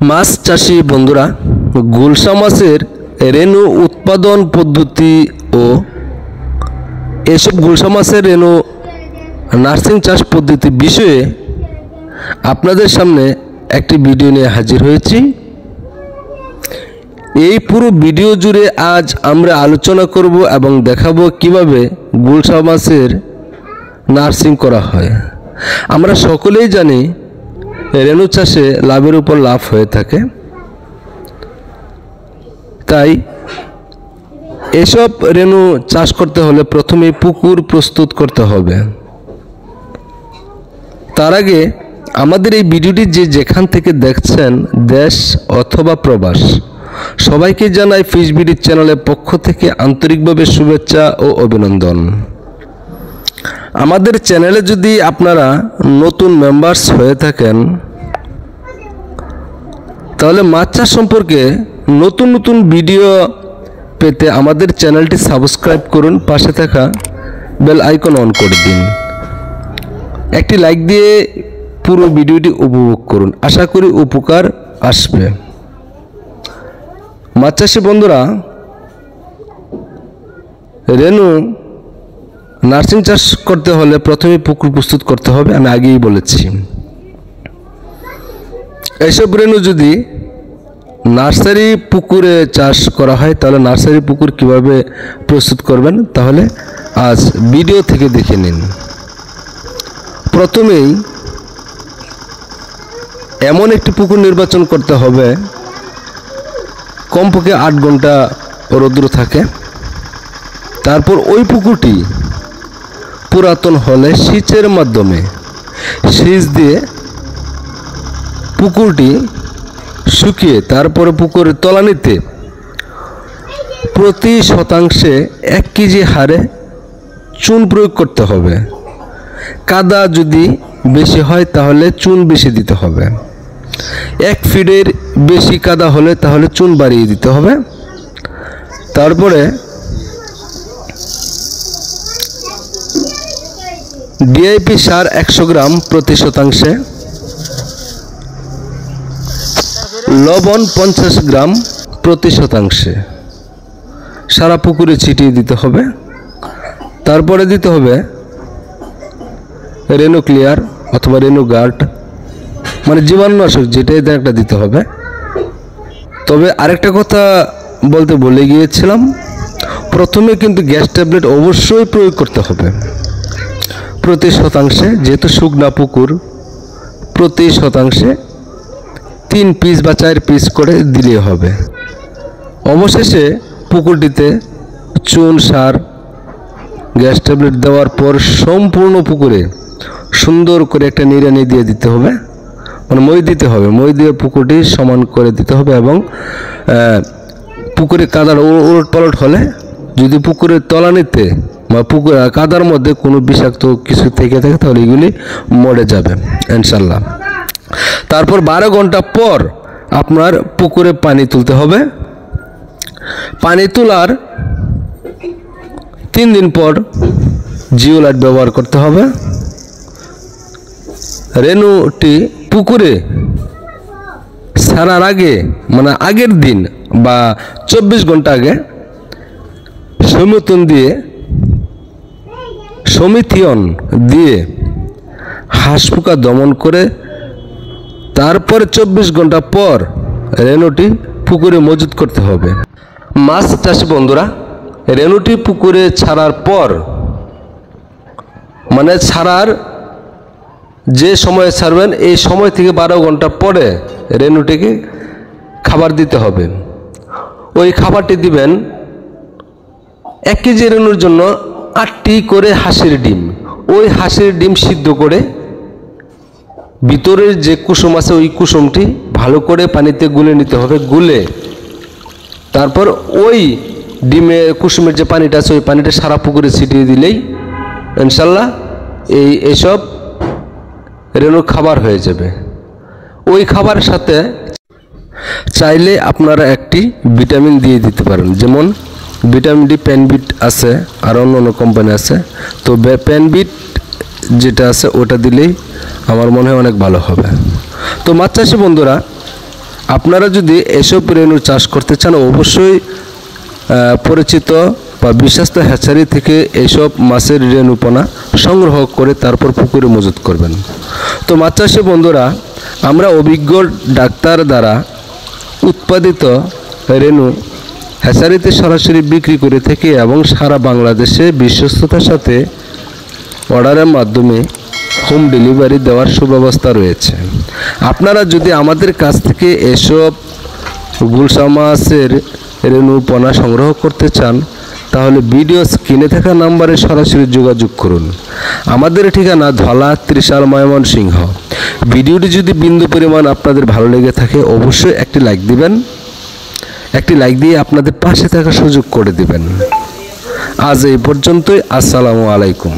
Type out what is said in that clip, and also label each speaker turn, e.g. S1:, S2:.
S1: মাছ চাষী বন্ধুরা, গুলশা মাছের রেণু উৎপাদন পদ্ধতি ও এসব গুলশা মাছের রেণু নার্সিং চাষ পদ্ধতি বিষয়ে আপনাদের সামনে একটি ভিডিও নিয়ে হাজির হয়েছি। এই পুরো ভিডিও জুড়ে আজ আমরা আলোচনা করব এবং দেখাবো কিভাবে গুলশা মাছের নার্সিং করা হয়। আমরা সকলেই জানি রেণু চাষে লাভের উপর লাভ হয়ে থাকে, তাই এসব রেণু চাষ করতে হলে প্রথমে পুকুর প্রস্তুত করতে হবে। তার আগে আমাদের এই ভিডিওটি যেখান থেকে দেখছেন, দেশ অথবা প্রবাস, সবাইকে জানাই ফিশ বিডি চ্যানেলের পক্ষ থেকে আন্তরিকভাবে শুভেচ্ছা ও অভিনন্দন। আমাদের চ্যানেলে যদি আপনারা নতুন মেম্বার্স হয়ে থাকেন, তাহলে মাছ চাষ সম্পর্কে নতুন নতুন ভিডিও পেতে আমাদের চ্যানেলটি সাবস্ক্রাইব করুন, পাশে থাকা বেল আইকন অন করে দিন। একটি লাইক দিয়ে পুরো ভিডিওটি উপভোগ করুন, আশা করি উপকার আসবে। মাছ চাষী বন্ধুরা, রেণু নার্সিং চাষ করতে হলে প্রথমে পুকুর প্রস্তুত করতে হবে, আমি আগেই বলেছি। এসব রেণু যদি নার্সারি পুকুরে চাষ করা হয়, তাহলে নার্সারি পুকুর কিভাবে প্রস্তুত করবেন, তাহলে আজ ভিডিও থেকে দেখে নিন। প্রথমেই এমন একটি পুকুর নির্বাচন করতে হবে কমপক্ষে 8 ঘন্টা রৌদ্র থাকে। তারপর ওই পুকুরটি পুরাতন হলে সেচের মাধ্যমে সেচ দিয়ে পুকুরটি শুকিয়ে তারপরে পুকুরের তলানিতে প্রতি শতাংশে 1 কেজি হারে চুন প্রয়োগ করতে হবে। কাদা যদি বেশি হয় তাহলে চুন বেশি দিতে হবে। 1 ফিটের বেশি কাদা হলে তাহলে চুন বাড়িয়ে দিতে হবে। তারপরে ডিআইপি সার 100 গ্রাম প্রতি শতাংশে, লবণ 50 গ্রাম প্রতি শতাংশে সারা পুকুরে ছিটিয়ে দিতে হবে। তারপরে দিতে হবে রেণু ক্লিয়ার অথবা রেণু গার্ড, মানে জীবাণুনাশক, যেটাই একটা দিতে হবে। তবে আরেকটা কথা বলতে ভুলে গিয়েছিলাম, প্রথমে কিন্তু গ্যাস ট্যাবলেট অবশ্যই প্রয়োগ করতে হবে প্রতি শতাংশে, যেহেতু শুকনা পুকুর। প্রতি শতাংশে 3 পিস বা 4 পিস করে দিলে হবে। অবশেষে পুকুরটিতে চুন, সার, গ্যাস ট্যাবলেট দেওয়ার পর সম্পূর্ণ পুকুরে সুন্দর করে একটা নিড়ানি দিয়ে দিতে হবে, মানে মই দিতে হবে। মই দিয়ে পুকুরটি সমান করে দিতে হবে এবং পুকুরে কাদার উলট পালট হলে, যদি পুকুরের তলানিতে বা পুকুর কাদার মধ্যে কোনো বিষাক্ত কিছু থেকে থাকে, তাহলে এগুলি মরে যাবে ইনশাল্লাহ। তারপর 12 ঘন্টা পর আপনার পুকুরে পানি তুলতে হবে। পানি তোলার 3 দিন পর জিওলাইট ব্যবহার করতে হবে। রেণুটি পুকুরে ছাড়ার আগে, মানে আগের দিন বা 24 ঘন্টা আগে সমিথিয়ন দিয়ে হাঁস পোকা দমন করে তারপরে 24 ঘন্টা পর রেণুটি পুকুরে মজুত করতে হবে। মাছ চাষী বন্ধুরা, রেণুটি পুকুরে ছাড়ার পর, মানে ছাড়ার যে সময়ে ছাড়বেন এই সময় থেকে 12 ঘন্টা পরে রেণুটিকে খাবার দিতে হবে। ওই খাবারটি দিবেন 1 কেজি রেণুর জন্য 8টি করে হাঁসের ডিম। ওই হাঁসের ডিম সিদ্ধ করে ভিতরের যে কুসুম আছে ওই কুসুমটি ভালো করে পানিতে গুলে নিতে হবে। গুলে তারপর ওই ডিমের কুসুমের যে পানিটা আছে ওই পানিটা সারা পুকুরে ছিটিয়ে দিলেই ইনশাল্লাহ এইসব রেণুর খাবার হয়ে যাবে। ওই খাবারের সাথে চাইলে আপনারা একটি ভিটামিন দিয়ে দিতে পারেন, যেমন ভিটামিন ডি, প্যানবিট আছে, আর অন্য কোম্পানি আছে। তো প্যানবিট যেটা আছে ওটা দিলেই আমার মনে হয় অনেক ভালো হবে। তো মাছ চাষী বন্ধুরা, আপনারা যদি এসব রেণু চাষ করতে চান অবশ্যই পরিচিত বা বিশ্বস্ত হ্যাচারি থেকে এইসব মাছের রেণুপনা সংগ্রহ করে তারপর পুকুরে মজুত করবেন। তো মাছ চাষি বন্ধুরা, আমরা অভিজ্ঞ ডাক্তার দ্বারা উৎপাদিত রেণু হ্যাচারিতে সরাসরি বিক্রি করে থাকি এবং সারা বাংলাদেশে বিশ্বস্ততার সাথে অর্ডারের মাধ্যমে হোম ডেলিভারি দেওয়ার সুব্যবস্থা রয়েছে। আপনারা যদি আমাদের কাছ থেকে এসব গুলশা মাছের রেণুপনা সংগ্রহ করতে চান তাহলে ভিডিও স্ক্রিনে থাকা নাম্বারে সরাসরি যোগাযোগ করুন। আমাদের ঠিকানা ধলা, ত্রিশাল, ময়মনসিংহ। ভিডিওটি যদি বিন্দু পরিমাণ আপনাদের ভালো লেগে থাকে অবশ্যই একটি লাইক দিবেন। একটি লাইক দিয়ে আপনাদের পাশে থাকার সুযোগ করে দিবেন। আজ এই পর্যন্তই। আসসালামু আলাইকুম।